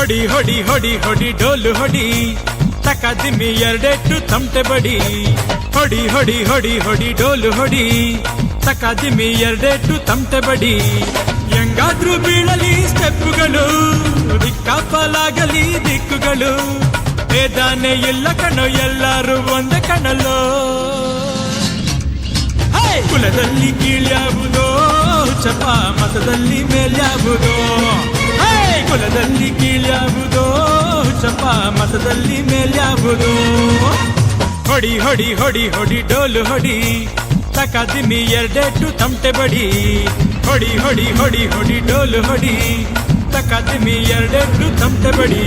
ಹೊಡಿ ಹೊಡಿ ಹೊಡಿ ಹೊಡಿ ಡೋಲು ಹೊಡಿ ತಕದಿಮಿ ಎರಡೆಟ್ಟು ತಮಟೆ ಬಡಿ ಹೊಡಿ ಹೊಡಿ ಹೊಡಿ ಹೊಡಿ ಡೋಲು ಹೊಡಿ ತಕದಿಮಿ ಎರಡೆಟ್ಟು ತಮಟೆ ಬಡಿ ಹೆಂಗಾದ್ರೂ ಬೀಳಲಿ ಸ್ಟೆಪ್ಪುಗಳು ದಿಕ್ಕಾಪಲಾಗಲಿ ದಿಕ್ಕುಗಳು ಭೇದಾನೆ ಇಲ್ಲ ಕಣೋ ಎಲ್ಲರೂ ಒಂದೇ ಕಣಲ್ಲೋ ಕುಲದಲ್ಲಿ ಕೀಳ್ಯಾವುದೋ ಚಪ ಮತದಲ್ಲಿ ಮೇಲ್ಯಾವುದೋ ಕುಲದಲ್ಲಿ ಕೀಳ್ಯಾವುದೋ ಚಪ ಮತದಲ್ಲಿ ಮೇಲ್ಯಾವುದೋ ಹೊಡಿ ಹೊಡಿ ಹೊಡಿ ಹೊಡಿ ಡೋಲು ಹೊಡಿ ತಕದಿಮಿ ಎರಡೆಟ್ಟು ತಮಟೆ ಬಡಿ ಹೊಡಿ ಹೊಡಿ ಹೊಡಿ ಹೊಡಿ ಡೋಲು ಹೊಡಿ ತಕದಿಮಿ ಎರಡೆಟ್ಟು ತಮಟೆ ಬಡಿ